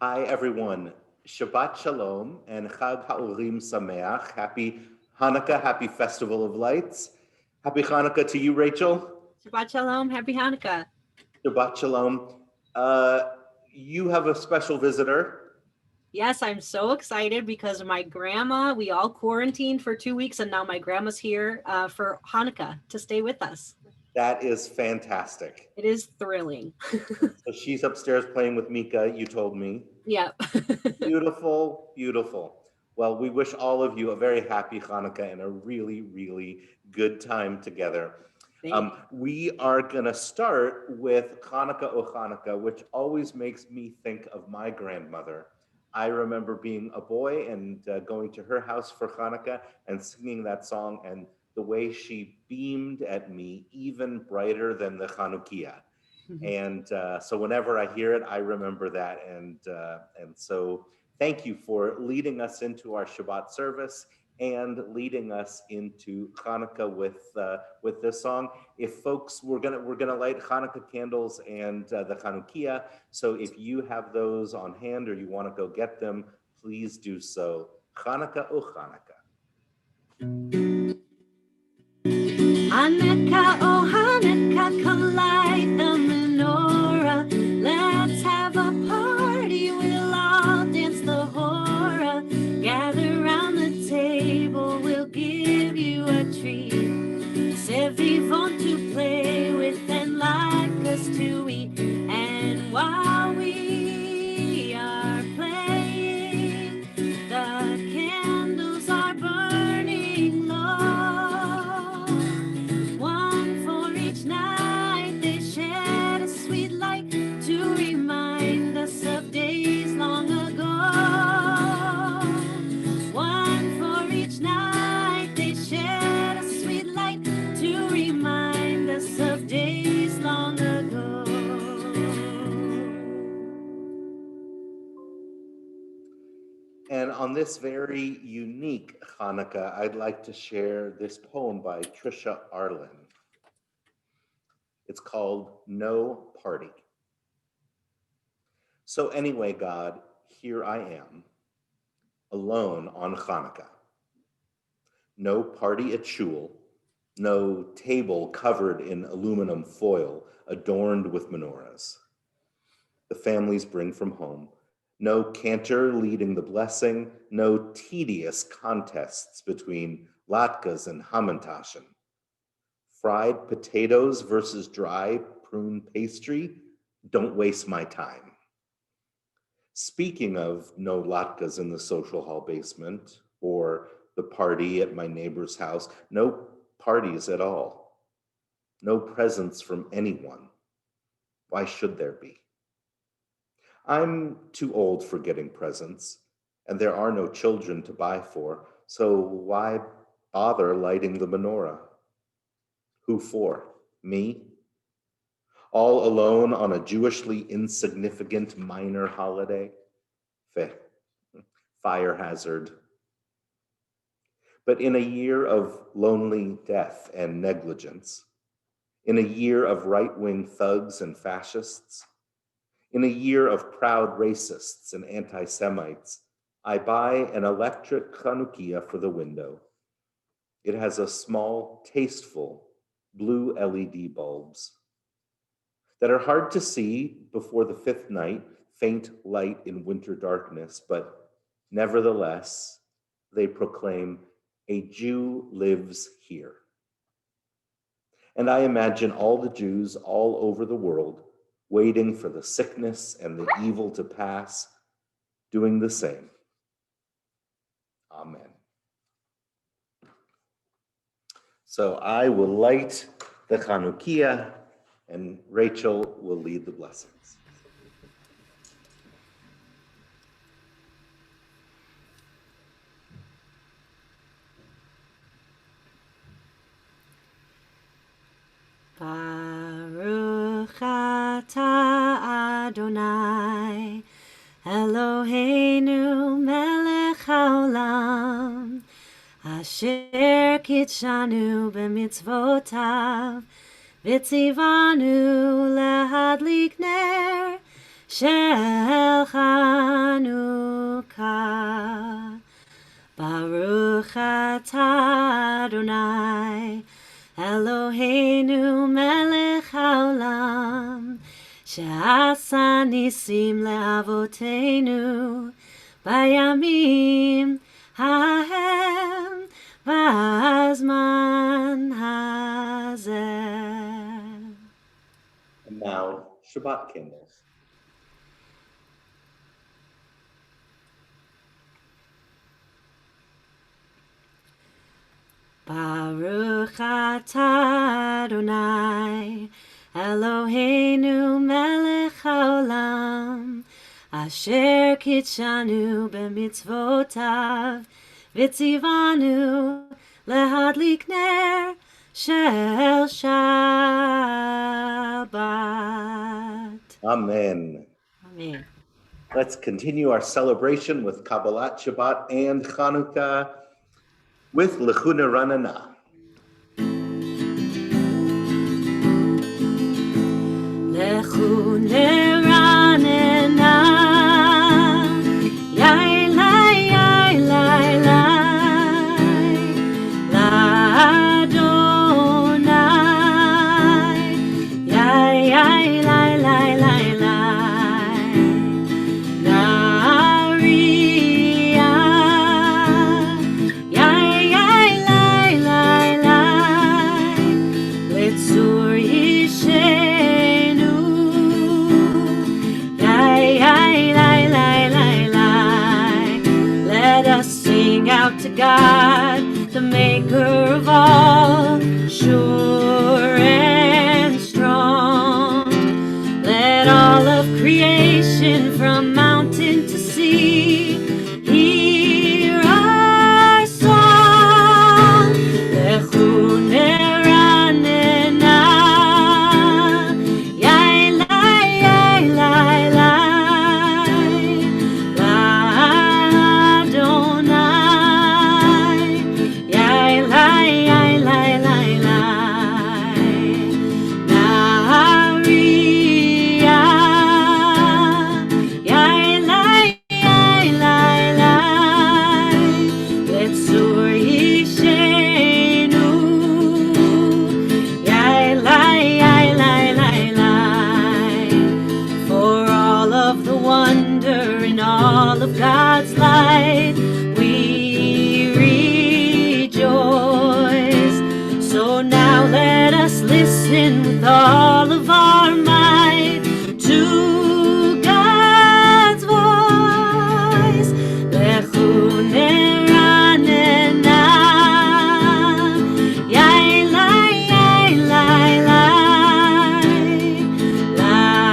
Hi, everyone. Shabbat Shalom and Chag HaOrim Sameach. Happy Hanukkah, happy Festival of Lights. Happy Hanukkah to you, Rachel. Shabbat Shalom. Happy Hanukkah. Shabbat Shalom. You have a special visitor. Yes, I'm so excited because my grandma, we all quarantined for 2 weeks, and now my grandma's here for Hanukkah to stay with us. That is fantastic. It is thrilling. So she's upstairs playing with Mika, you told me. Yep. Beautiful, beautiful. Well, we wish all of you a very happy Hanukkah and a really, really good time together. We are going to start with Hanukkah O Hanukkah, which always makes me think of my grandmother. I remember being a boy and going to her house for Hanukkah and singing that song, and the way she beamed at me even brighter than the Chanukiah. And so whenever I hear it, I remember that. And so thank you for leading us into our Shabbat service and leading us into Hanukkah with this song. If folks, we're gonna light Hanukkah candles and the Chanukiah. So if you have those on hand or you want to go get them, please do so. Hanukkah O Hanukkah. Hanukkah, oh Hanukkah, come light the menorah. Let's have a party, we'll all dance the hora. Gather round the table, we'll give you a treat. Sevivon to play with and like us to eat. And while we are playing, the candles are burning low. One for each night, they shed a sweet light to remind us of days long ago. One for each night, they shed a sweet light to remind us of days long ago. And on this very unique Hanukkah, I'd like to share this poem by Trisha Arlen. It's called No Party. So anyway, God, here I am, alone on Hanukkah. No party at shul, no table covered in aluminum foil adorned with menorahs. The families bring from home. No cantor leading the blessing, no tedious contests between latkes and hamantaschen. Fried potatoes versus dry prune pastry, don't waste my time. Speaking of no latkes in the social hall basement or the party at my neighbor's house, no parties at all. No presents from anyone. Why should there be? I'm too old for getting presents, and there are no children to buy for, so why bother lighting the menorah? Who for? Me? All alone on a Jewishly insignificant minor holiday? Fire hazard. But in a year of lonely death and negligence, in a year of right-wing thugs and fascists, in a year of proud racists and anti-Semites, I buy an electric Chanukiah for the window. It has a small, tasteful, blue LED bulbs that are hard to see before the fifth night, faint light in winter darkness, but nevertheless, they proclaim, a Jew lives here. And I imagine all the Jews all over the world waiting for the sickness and the evil to pass, doing the same. Amen. So I will light the Chanukiah, and Rachel will lead the blessings. Baruch atah Adonai, Eloheinu melech haolam, asher kitshanu b'mitzvotav, v'tzivanu lehadlik ner shel Chanukah. Baruch atah Adonai, Eloheinu melech haolam, she'asa nisim le'avoteinu, bayamim hahem v'azman hazeh. And now, Shabbat candles. Baruch atah Adonai, Eloheinu melech haolam, asher kitshanu b'mitzvotav, v'tzivanu lehadlik ner shel Shabbat. Amen. Amen. Let's continue our celebration with Kabbalat Shabbat and Chanukah with Lechuna Ranana. Lechuna Ranana, yai lai yai lai lai, l'Adonai, yai yai lai lai lai lai, Nariah, yai yai lai lai lai, Litzur Yishenu, yai yai lai lai lai lai. Let us sing out to God, the maker of all, sure and strong. Let all of creation from mountain to sea hear our song. Lechuna Ranana, yai lai yai lai lai, l'Adonai, yai lai yai lai lai lai, Nariah, yai lai yai lai lai, Litzur Yishenu, yai lai yai lai lai lai. For all of the wonder in all of God's light, we rejoice. So now let us listen with all of our might to God's voice. Lechuna Ranana, yai lai yai lai lai, l'Adonai,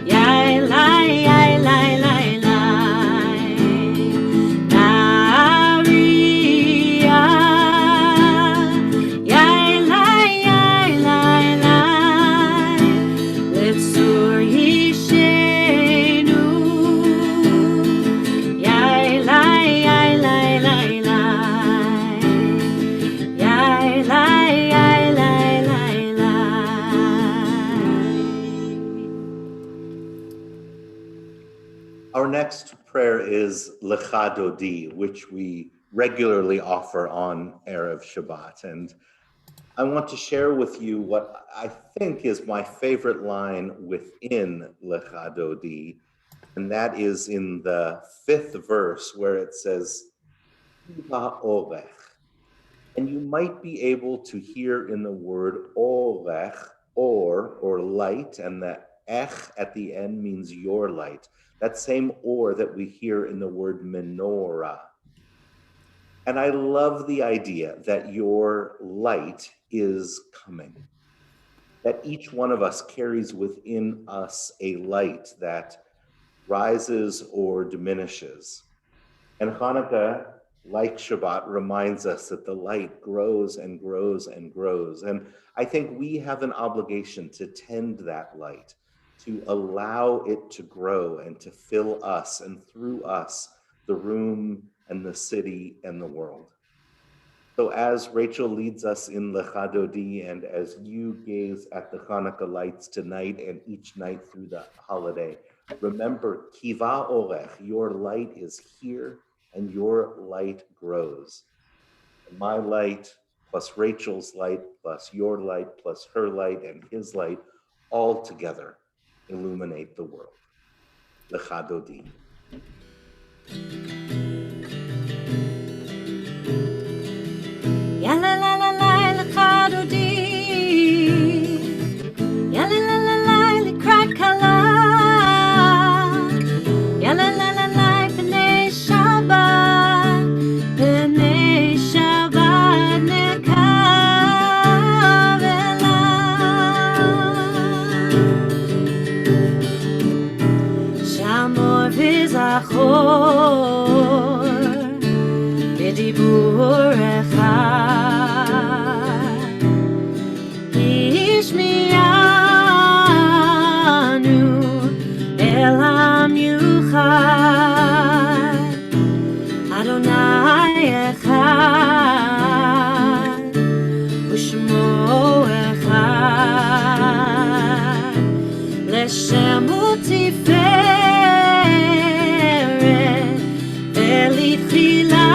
yai lai yai lai lai lai, Nariah, yai lai yai lai lai, Litzur Yishenu, yai lai yai lai lai lai, yai lai yai lai lai lai. Our next prayer is Lecha Dodi, which we regularly offer on Erev Shabbat. And I want to share with you what I think is my favorite line within Lecha Dodi, and that is in the 5th verse where it says, Orech. And you might be able to hear in the word Orech, or light, and the ech at the end means your light. That same or that we hear in the word menorah. And I love the idea that your light is coming, that each one of us carries within us a light that rises or diminishes. And Hanukkah, like Shabbat, reminds us that the light grows and grows and grows. And I think we have an obligation to tend that light, to allow it to grow and to fill us, and through us, the room and the city and the world. So as Rachel leads us in Lecha Dodi, and as you gaze at the Hanukkah lights tonight and each night through the holiday, remember, Kiva Orech, your light is here and your light grows. And my light plus Rachel's light plus your light plus her light and his light all together illuminate the world. Lecha Dodi. Ya la la la la lecha dodi, ya la la la la lekrat kala, ya la la la la b'nei Shabbat nekav elav, shamor v'zachor b'dibur Adonai echad, u'shmo echad, l'shem hu tiferet v'litchila.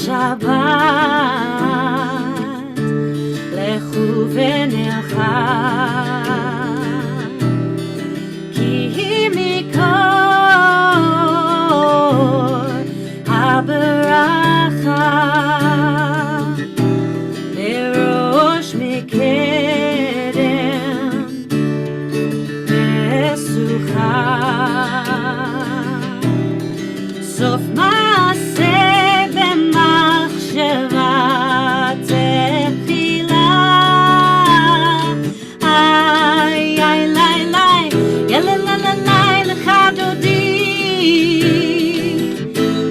Shabbat, lechu v'nelcha, ki mikor habaracha, berosh mikedem mesucha, sof ma'aseh Shabbat tefila, ay ay lay lay, ya la la la lay lecha dodi,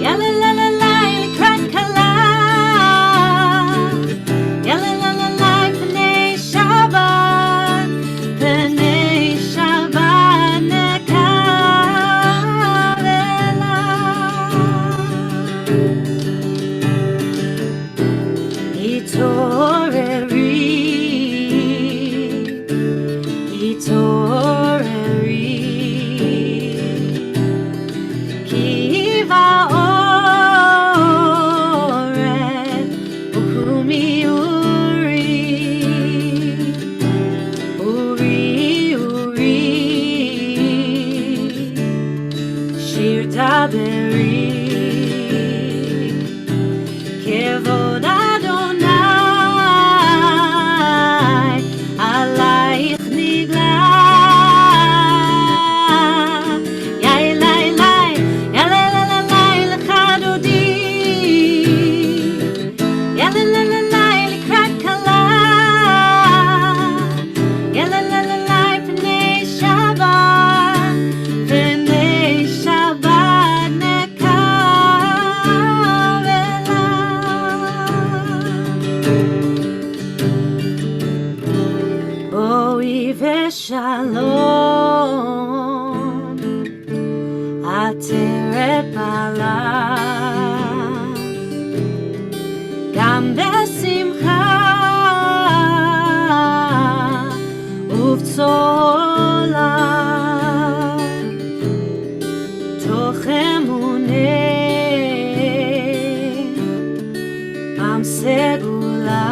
ya la la la lay lekrat kala, ya la la la lay b'nei Shabbat nekav elav. Itoreri, kiva oret, ukumi uri, shir daberi, kevod Shalom, ateret bala, gam besimcha, uvtzola, toch emuneh, am segula.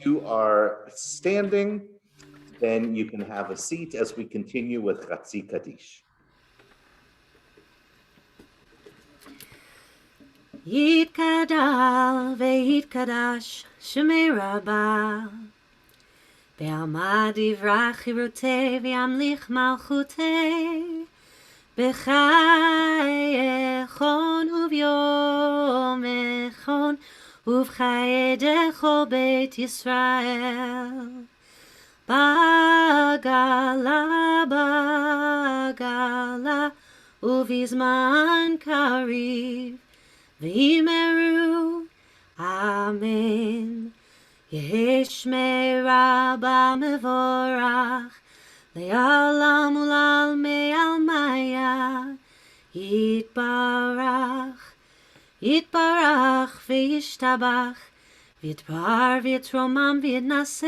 you are standing, then you can have a seat as we continue with Chatzi Kaddish. יתגדל ויתקדש שמי רבה בעלמא דברי חירותי וימליך מלכותי בחייכון וביומכון ובחיי דכל בית ישראל בגלה בגלה ובזמן קריב ויאמרו אמן יהי שמי רבה מבורך לעולם ולעלמי עלמיה יתברך יתברך וישתבח ויתפאר ויתרומם ויתנשא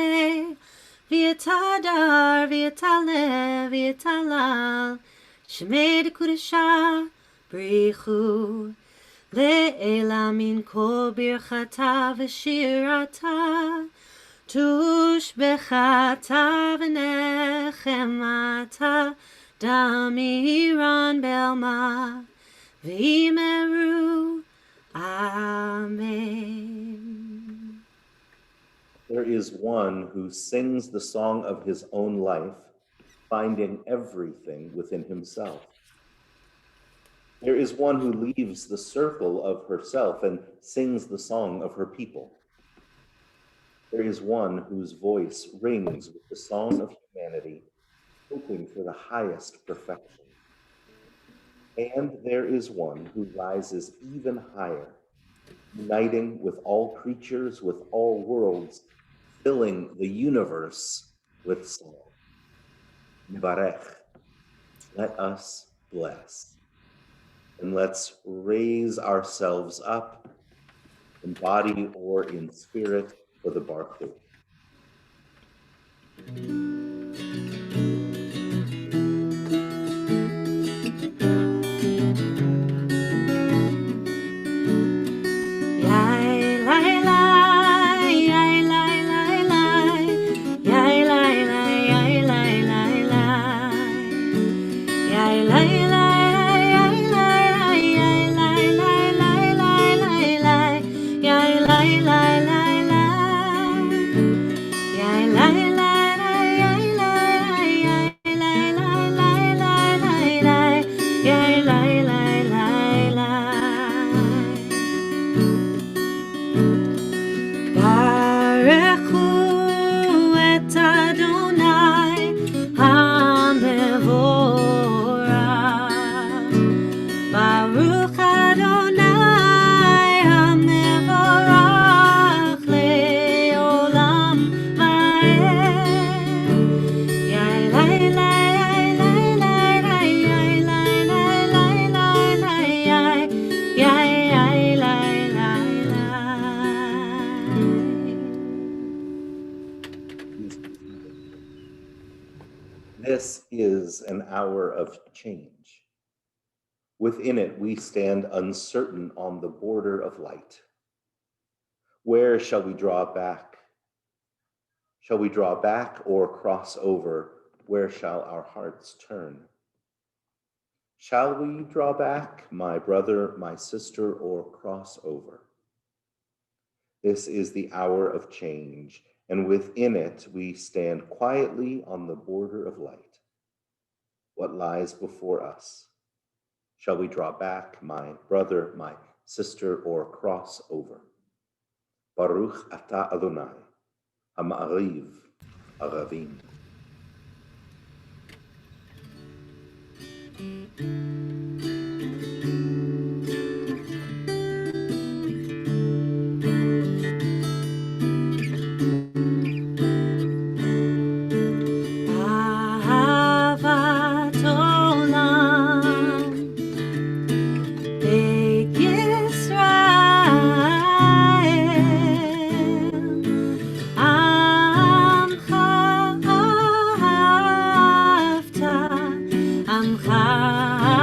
ויתהדר ויתעלה ויתהלל שמי דקודשה בריחו לעילה מן כל ברכתה ושירתה תושבחתה ונחמתה דמירן בעלמא ויאמרו Amen. There is one who sings the song of his own life, finding everything within himself. There is one who leaves the circle of herself and sings the song of her people. There is one whose voice rings with the song of humanity, hoping for the highest perfection. And there is one who rises even higher, uniting with all creatures, with all worlds, filling the universe with song. Mivarech, let us bless. And let's raise ourselves up in body or in spirit for the Baruch. This is an hour of change. Within it, we stand uncertain on the border of light. Where shall we draw back? Shall we draw back or cross over? Where shall our hearts turn? Shall we draw back, my brother, my sister, or cross over? This is the hour of change, and within it we stand quietly on the border of light. What lies before us? Shall we draw back, my brother, my sister, or cross over? Baruch ata Adonai, ha'ma'ariv aravim. Amcha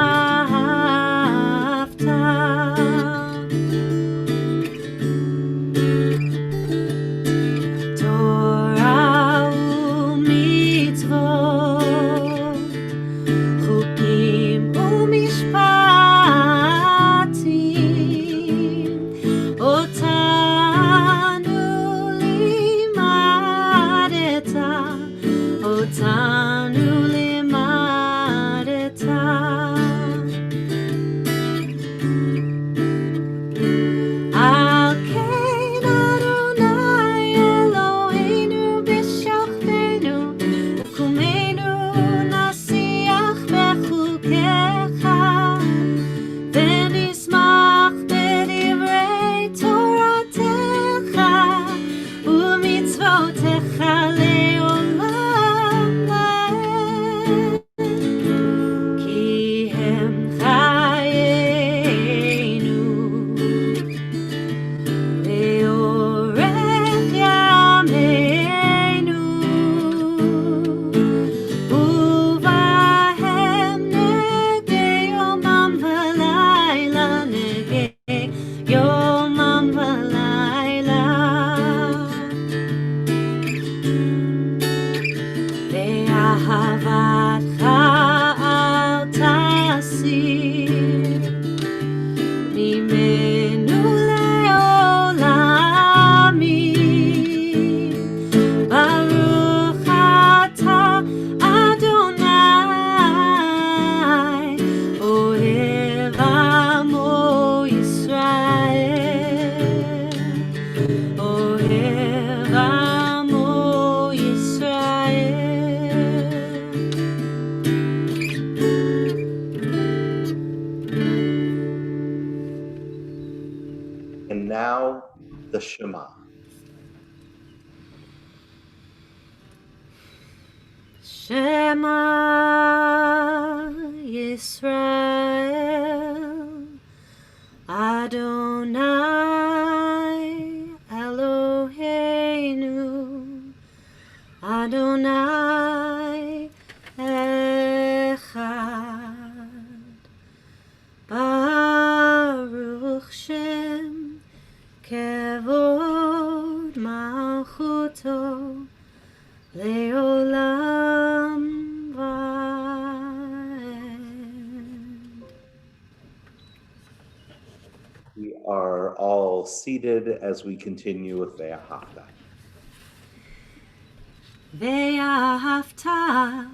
now the Shema. Shema Yisrael, Adonai Eloheinu, Adonai Echad, Baruch Shem Kevod Malchuto Leolam Vaed. We are all seated as we continue with Ve'ahavta. Ve'ahavta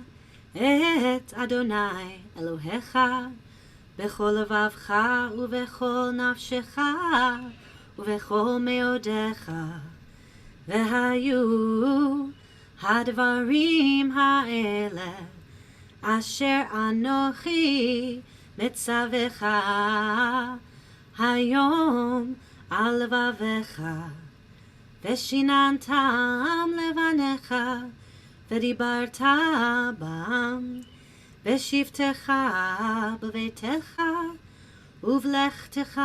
et Adonai Elohecha bechol levavcha uvechol nafshecha uvechol meodecha vehayu hadvarim ha'ele asher anochi mitzavecha hayom al levavecha ושיננתם לבניך, ודיברת בם, בשבתך בביתך, ובלכתך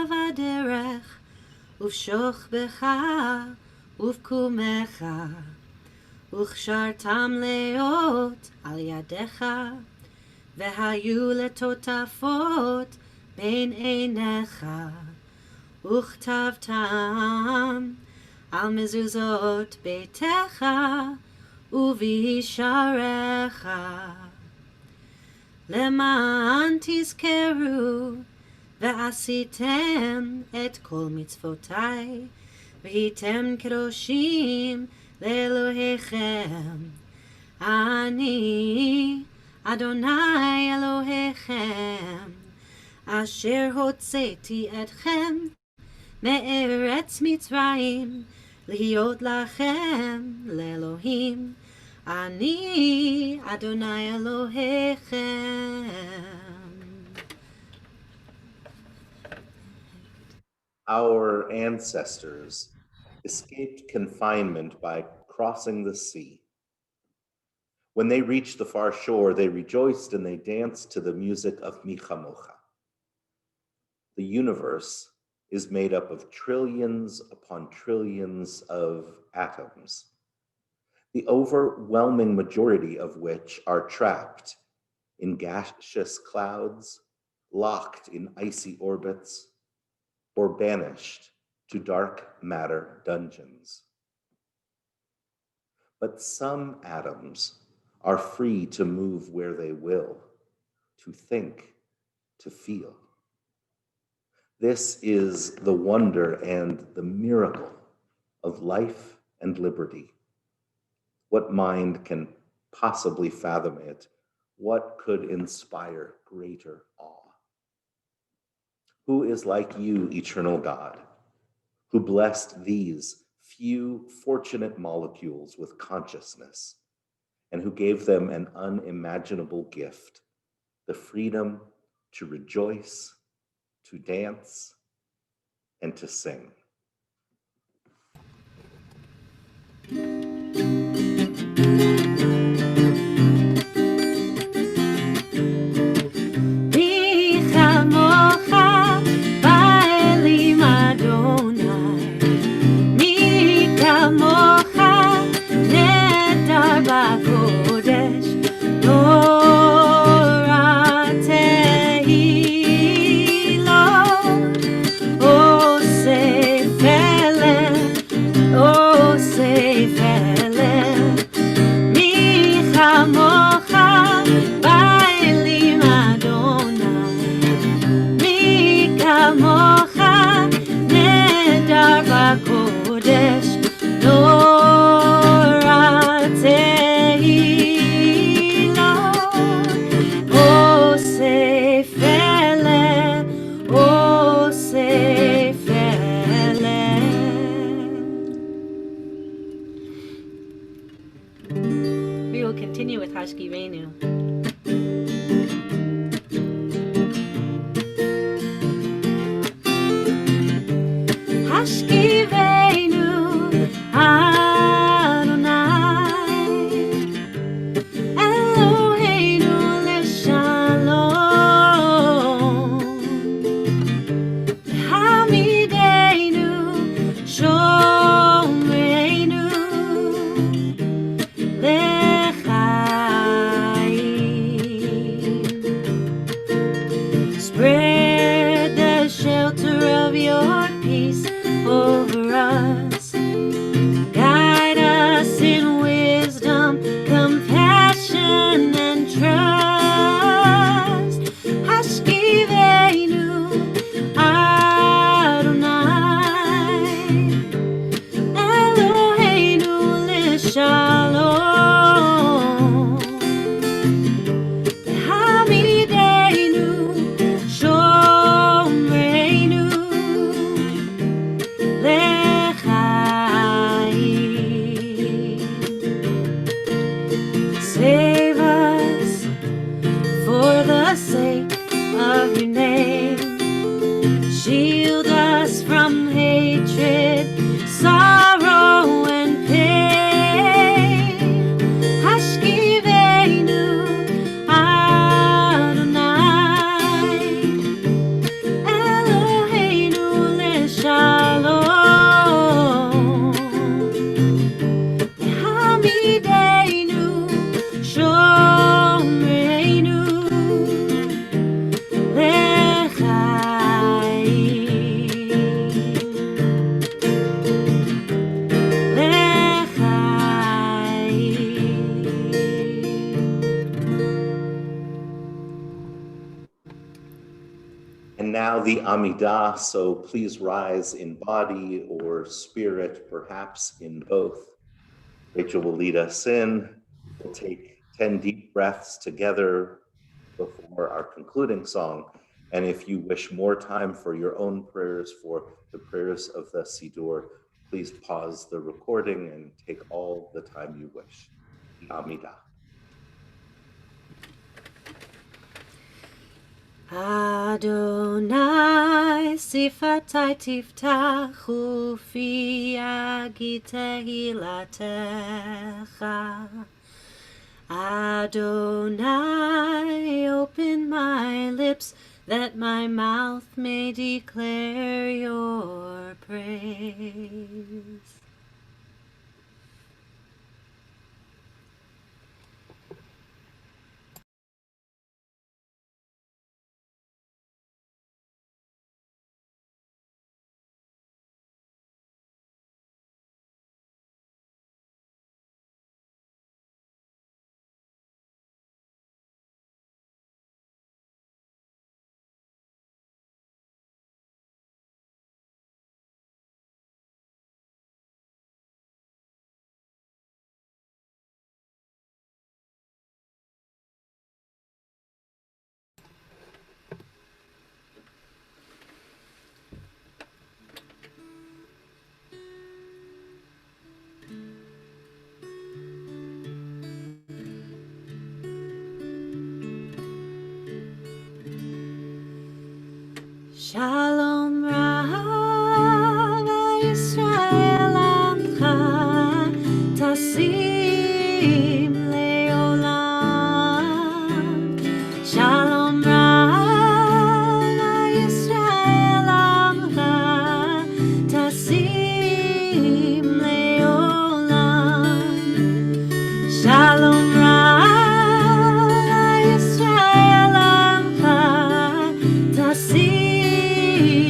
בדרך, ובשוכבך ובקומך, וכשרתם להיות על ידיך, והיו לטוטפות בין עיניך, וכתבתם על מזוזות ביתך ובישעריך, למען תזכרו ועשיתם את כל מצוותיי, והייתם קדושים לאלוהיכם. אני אדוני אלוהיכם, אשר הוצאתי אתכם מארץ מצרים, להיות לכם לאלוהים. אני אדוני אלוהיכם. Our ancestors escaped confinement by crossing the sea. When they reached the far shore, they rejoiced and they danced to the music of Mi Chamocha. The universe is made up of trillions upon trillions of atoms, the overwhelming majority of which are trapped in gaseous clouds, locked in icy orbits, or banished to dark matter dungeons. But some atoms are free to move where they will, to think, to feel. This is the wonder and the miracle of life and liberty. What mind can possibly fathom it? What could inspire greater awe? Who is like you, eternal God, who blessed these few fortunate molecules with consciousness, and who gave them an unimaginable gift, the freedom to rejoice, to dance, and to sing. peace over us. Guide us in wisdom, compassion, and trust. Hashkivenu Adonai, Eloheinu l'shalom. Hamidenu shomreinu lechaim. Save us for the sake of your name. Shield us from hatred, sorrow, and pain. Hashkivenu Adonai, Eloheinu l'shalom. Hamidenu shomreinu And now the Amidah, so please rise in body or spirit, perhaps in both. Rachel will lead us in. We'll take 10 deep breaths together before our concluding song. And if you wish more time for your own prayers, for the prayers of the Siddur, please pause the recording and take all the time you wish. The Amidah. Adonai sifatai tiftachu fi yagid tehilatecha. Adonai, open my lips that my mouth may declare your praise. Shalom Rav Yisrael Amcha Tasim Leolam. Shalom Rav Yisrael Amcha Tasim Leolam. Shalom Rav Yisrael Amcha Tasim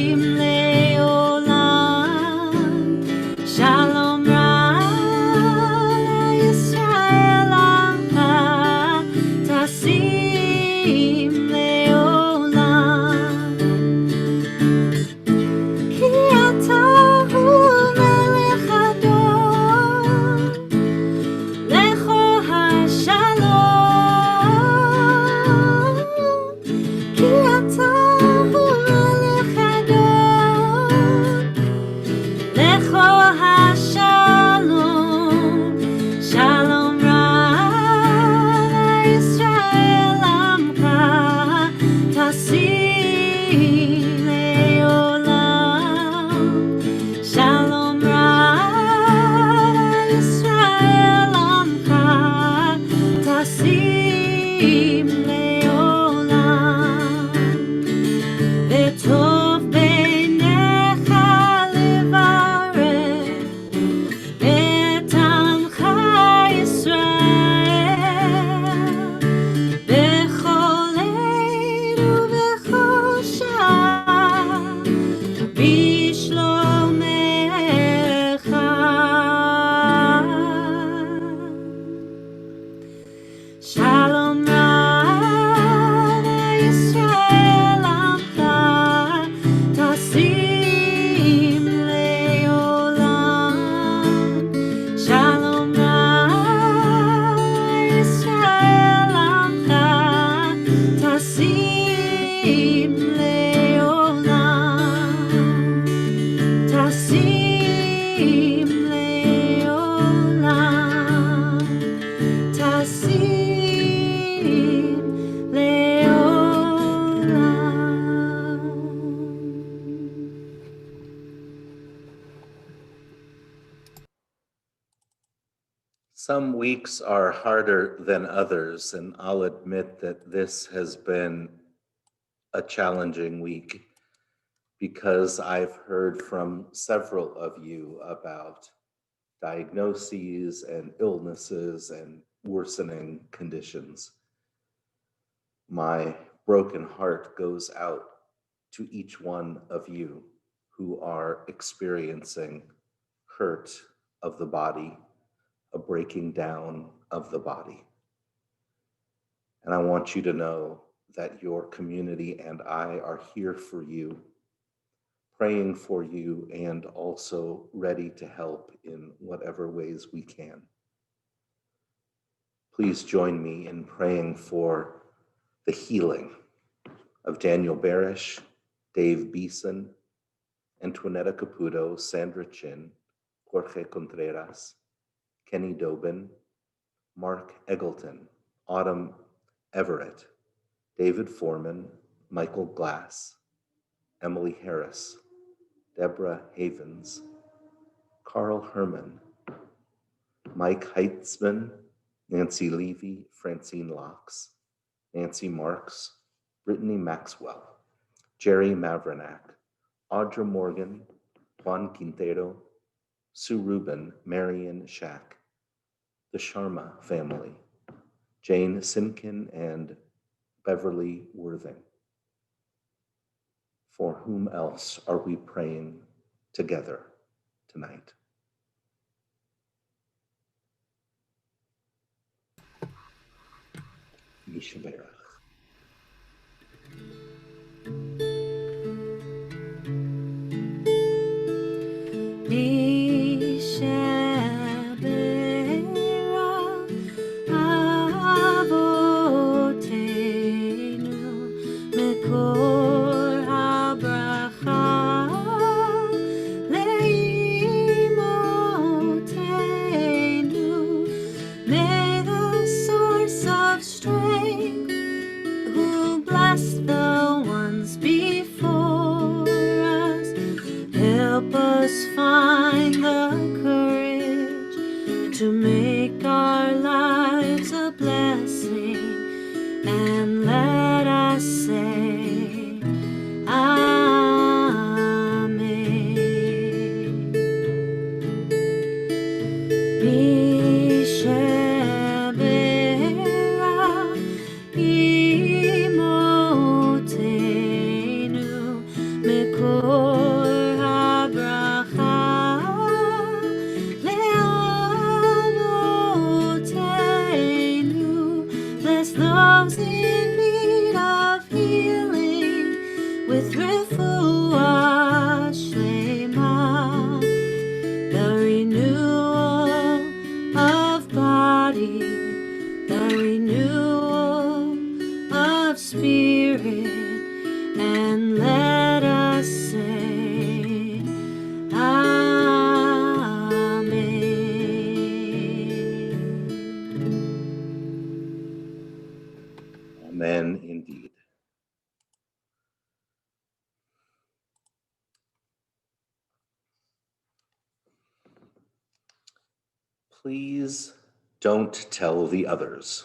Some weeks are harder than others, and I'll admit that this has been a challenging week because I've heard from several of you about diagnoses and illnesses and worsening conditions. My broken heart goes out to each one of you who are experiencing hurt of the body, a breaking down of the body. And I want you to know that your community and I are here for you, praying for you, and also ready to help in whatever ways we can. Please join me in praying for the healing of Daniel Barish, Dave Beeson, Antoinetta Caputo, Sandra Chin, Jorge Contreras, Kenny Dobin, Mark Eggleton, Autumn Everett, David Foreman, Michael Glass, Emily Harris, Deborah Havens, Carl Herman, Mike Heitzman, Nancy Levy, Francine Locks, Nancy Marks, Brittany Maxwell, Jerry Mavrenak, Audra Morgan, Juan Quintero, Sue Rubin, Marion Shack, the Sharma family, Jane Simkin, and Beverly Worthing. For whom else are we praying together tonight? Yishaberach. May the source of strength, who blessed the ones before us, help us find the courage to make our lives a blessing, and let us say Amen. Bless those in need of healing with refuah shlema, the renewal of body, the renewal of spirit, and let us say Amen. Amen indeed. Please don't tell the others,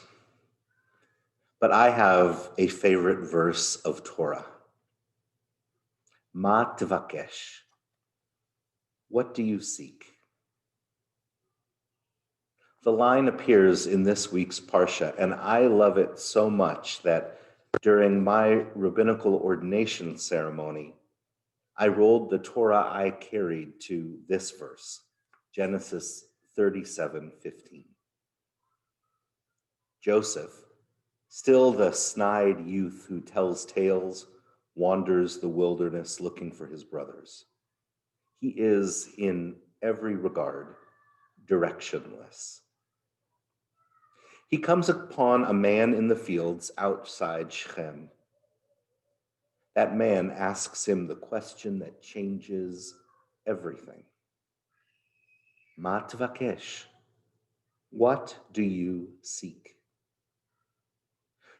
but I have a favorite verse of Torah. Ma tvakesh. What do you seek? The line appears in this week's Parsha, and I love it so much that during my rabbinical ordination ceremony, I rolled the Torah I carried to this verse, Genesis 37:15. Joseph, still the snide youth who tells tales, wanders the wilderness looking for his brothers. He is, in every regard, directionless. He comes upon a man in the fields outside Shechem. That man asks him the question that changes everything. Ma tvakesh? What do you seek?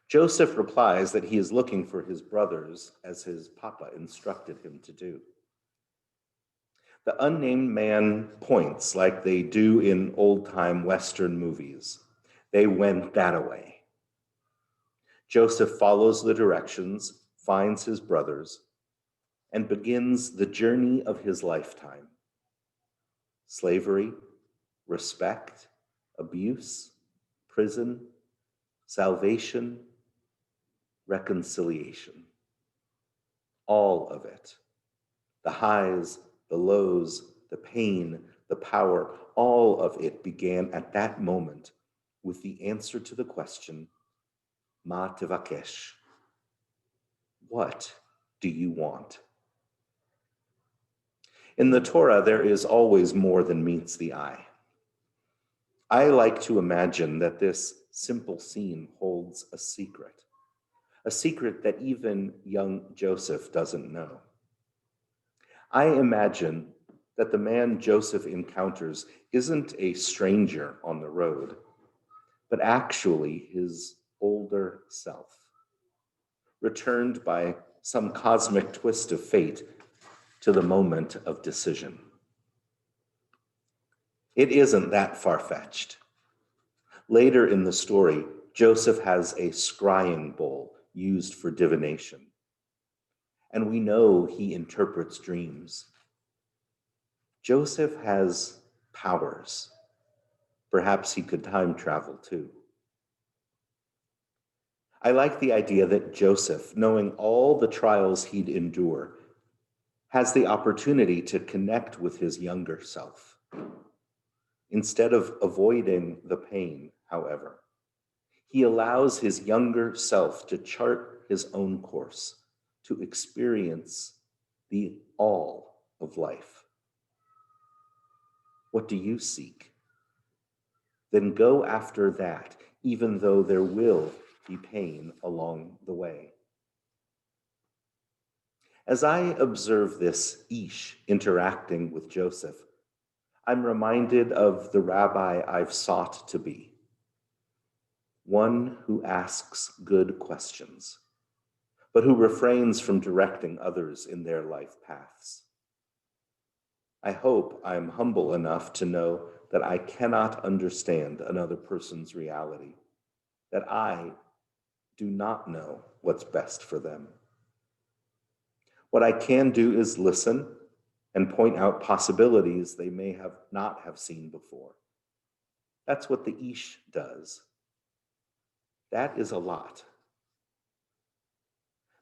Joseph replies that he is looking for his brothers as his papa instructed him to do. The unnamed man points like they do in old-time Western movies. They went that-a-way. Joseph follows the directions, finds his brothers, and begins the journey of his lifetime. Slavery, respect, abuse, prison, salvation, reconciliation. All of it. The highs, the lows, the pain, the power, all of it began at that moment with the answer to the question, Ma tevakesh. What do you want? In the Torah, there is always more than meets the eye. I like to imagine that this simple scene holds a secret that even young Joseph doesn't know. I imagine that the man Joseph encounters isn't a stranger on the road, but actually his older self, returned by some cosmic twist of fate to the moment of decision. It isn't that far-fetched. Later in the story, Joseph has a scrying bowl used for divination, and we know he interprets dreams. Joseph has powers. Perhaps he could time travel too. I like the idea that Joseph, knowing all the trials he'd endure, has the opportunity to connect with his younger self. Instead of avoiding the pain, however, he allows his younger self to chart his own course, to experience the all of life. What do you seek? Then go after that, even though there will be pain along the way. As I observe this Ish interacting with Joseph, I'm reminded of the rabbi I've sought to be, one who asks good questions, but who refrains from directing others in their life paths. I hope I'm humble enough to know that I cannot understand another person's reality, that I do not know what's best for them. What I can do is listen and point out possibilities they may not have seen before. That's what the Ish does. That is a lot.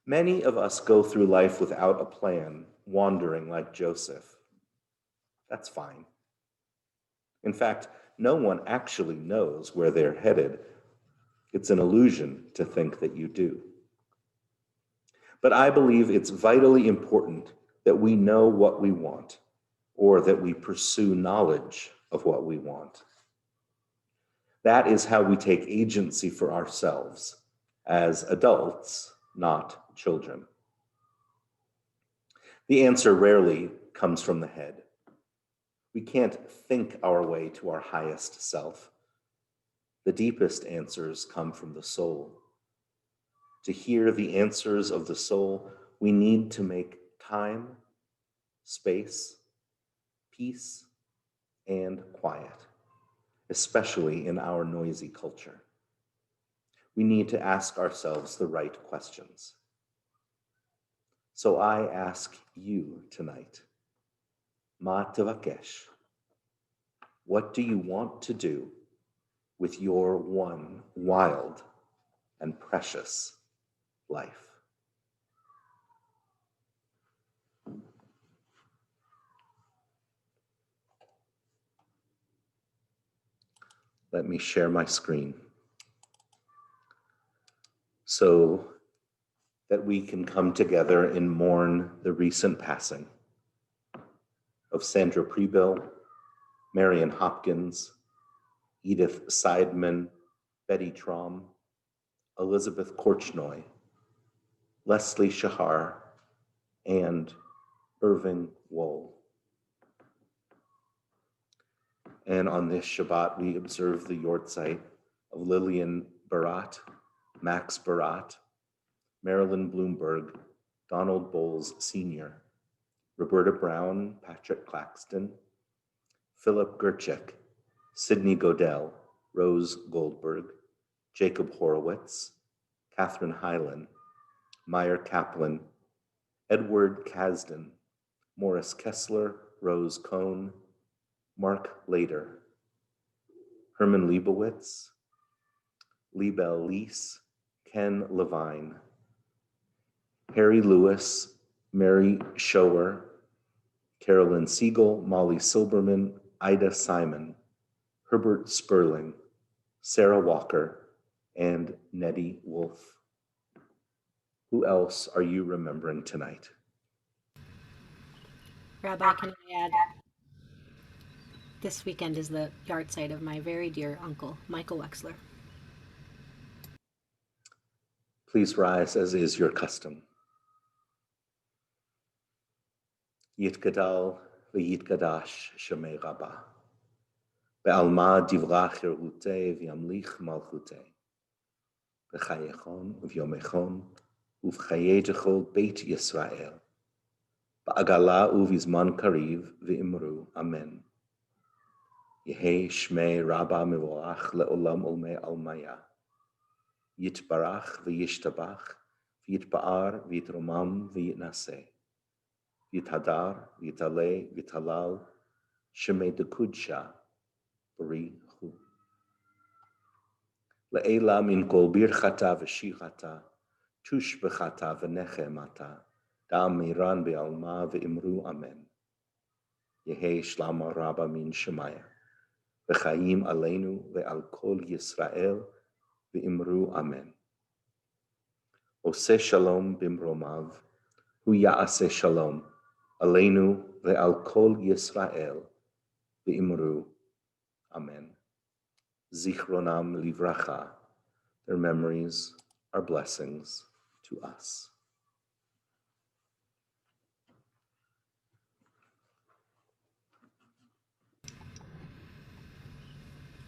Many of us go through life without a plan, wandering like Joseph. That's fine. In fact, no one actually knows where they're headed. It's an illusion to think that you do. But I believe it's vitally important that we know what we want, or that we pursue knowledge of what we want. That is how we take agency for ourselves as adults, not children. The answer rarely comes from the head. We can't think our way to our highest self. The deepest answers come from the soul. To hear the answers of the soul, we need to make time, space, peace, and quiet, especially in our noisy culture. We need to ask ourselves the right questions. So I ask you tonight, Ma tevakesh, what do you want to do with your one wild and precious life? Let me share my screen so that we can come together and mourn the recent passing of Sandra Prebill, Marion Hopkins, Edith Seidman, Betty Traum, Elizabeth Korchnoi, Leslie Shahar, and Irving Wohl. And on this Shabbat, we observe the yortzeit of Lillian Barat, Max Barat, Marilyn Bloomberg, Donald Bowles Sr., Roberta Brown, Patrick Claxton, Philip Gerchik, Sidney Godell, Rose Goldberg, Jacob Horowitz, Catherine Hyland, Meyer Kaplan, Edward Kasdan, Morris Kessler, Rose Cohn, Mark Lader, Herman Leibowitz, Liebel Leese, Ken Levine, Harry Lewis, Mary Shower, Carolyn Siegel, Molly Silberman, Ida Simon, Herbert Sperling, Sarah Walker, and Nettie Wolf. Who else are you remembering tonight? Rabbi, can I add? This weekend is the yahrzeit of my very dear uncle, Michael Wexler. Please rise as is your custom. Yitgadal v'yitgadash shemei Rabbah. Be'alma divrach yerhutei v'yamlich malchutei. B'chayechon v'yomechon uv'chayei dechol beit Yisrael. Ba'agala uv'izman kariv v'imru amen. Yehei shmei Rabbah mevorach le'olam olmei almaya. Yitbarach v'yishtabach v'yitba'ar v'yitromam v'yitnaseh. V'yithadar v'yitaleh v'yitalal shemei dekudsha b'richu. Le'ela min kol birchata v'shichata tush b'chata v'nechemata dam miran be'alma v'imru amen. Yehei shlama Rabbah min shemaya v'chaim aleinu ve'al kol Yisrael v'imru amen. Oseh shalom bimromav hu ya'aseh shalom aleinu ve'al kol Yisrael v'imru amen. Zichronam livracha, their memories are blessings to us.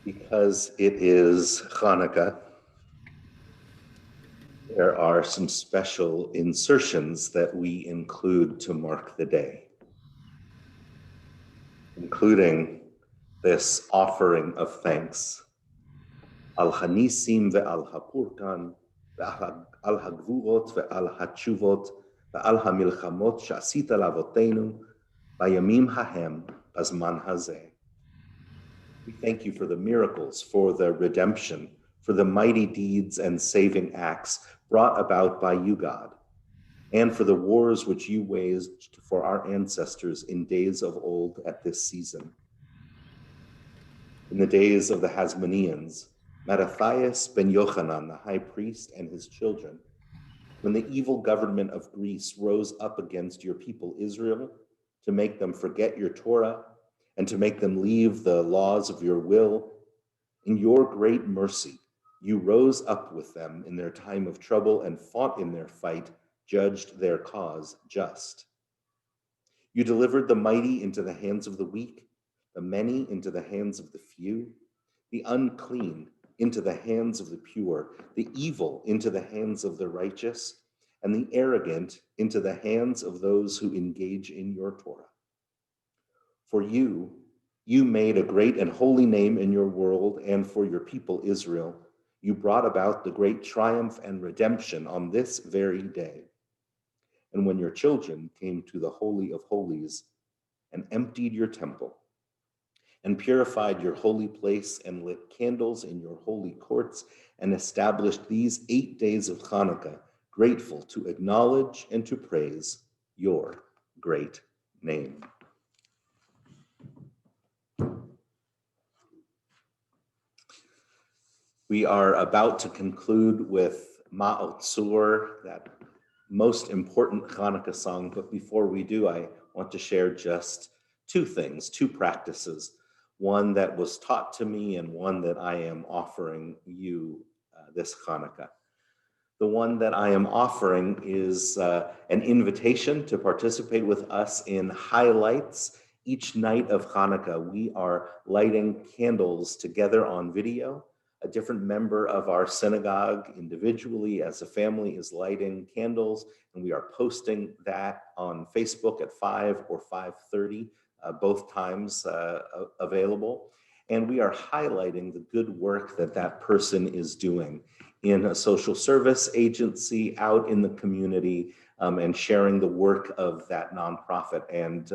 Because it is Hanukkah, there are some special insertions that we include to mark the day, including this offering of thanks. Al hanisim ve'al hapurkan ve'al hagvurot ve'al hatshuvot ve'al hamilchamot she'asita lavotenu bayamim hahem bazman hazeh. We thank you for the miracles, for the redemption, for the mighty deeds and saving acts brought about by you, God, and for the wars which you waged for our ancestors in days of old at this season. In the days of the Hasmoneans, Mattathias ben Yochanan, the high priest, and his children, when the evil government of Greece rose up against your people Israel to make them forget your Torah and to make them leave the laws of your will, in your great mercy, you rose up with them in their time of trouble and fought in their fight, judged their cause just. You delivered the mighty into the hands of the weak, the many into the hands of the few, the unclean into the hands of the pure, the evil into the hands of the righteous, and the arrogant into the hands of those who engage in your Torah. For you made a great and holy name in your world, and for your people Israel, you brought about the great triumph and redemption on this very day. And when your children came to the Holy of Holies and emptied your temple, and purified your holy place, and lit candles in your holy courts, and established these 8 days of Hanukkah, grateful to acknowledge and to praise your great name. We are about to conclude with Ma'ot Tzur, that most important Hanukkah song, but before we do, I want to share just two things, two practices, one that was taught to me and one that I am offering you this Hanukkah. The one that I am offering is an invitation to participate with us in highlights. Each night of Hanukkah, we are lighting candles together on video A different member of our synagogue individually as a family is lighting candles, and we are posting that on Facebook at 5 or 5:30, both times available. And we are highlighting the good work that that person is doing in a social service agency out in the community, and sharing the work of that nonprofit. And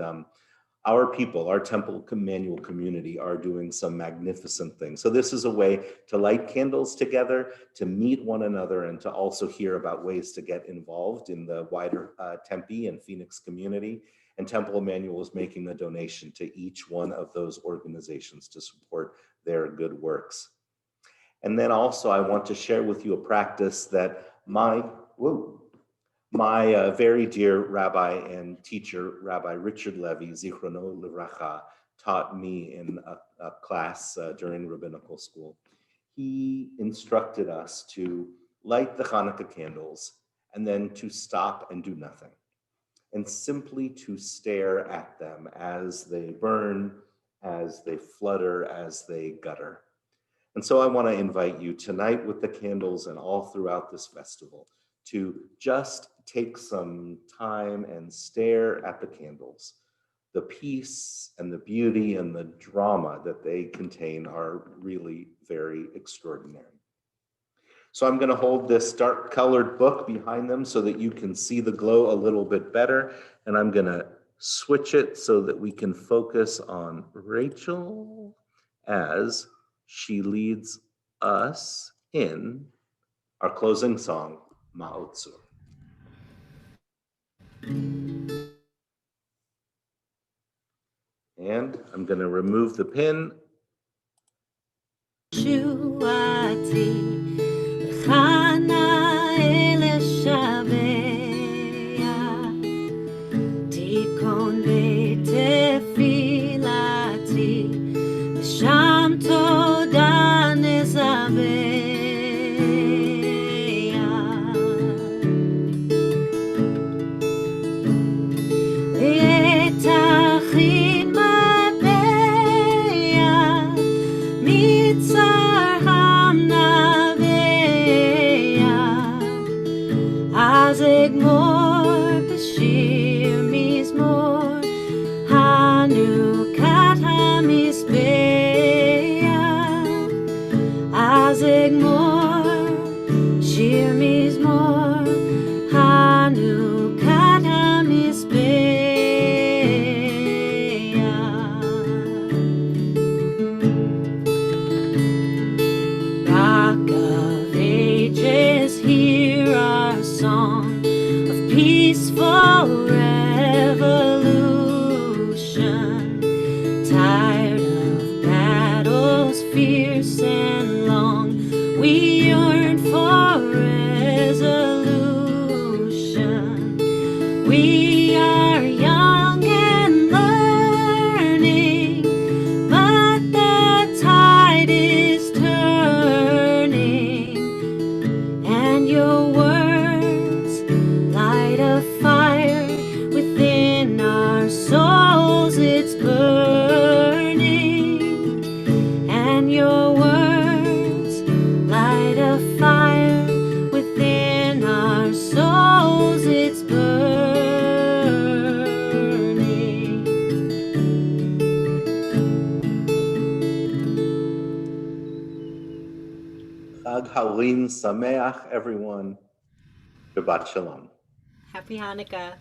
our people, our Temple Manual community, are doing some magnificent things. So this is a way to light candles together, to meet one another, and to also hear about ways to get involved in the wider Tempe and Phoenix community. And Temple Manual is making a donation to each one of those organizations to support their good works. And then also I want to share with you a practice that my very dear rabbi and teacher, Rabbi Richard Levy, Zichrono Livracha, taught me in a class during rabbinical school. He instructed us to light the Hanukkah candles and then to stop and do nothing, and simply to stare at them as they burn, as they flutter, as they gutter. And so I want to invite you tonight with the candles and all throughout this festival to just take some time and stare at the candles. The peace and the beauty and the drama that they contain are really very extraordinary. So I'm going to hold this dark colored book behind them so that you can see the glow a little bit better. And I'm going to switch it so that we can focus on Rachel as she leads us in our closing song, Ma'otzur. And I'm going to remove the pin. Chag Halim Sameach, everyone. Shabbat Shalom. Happy Hanukkah.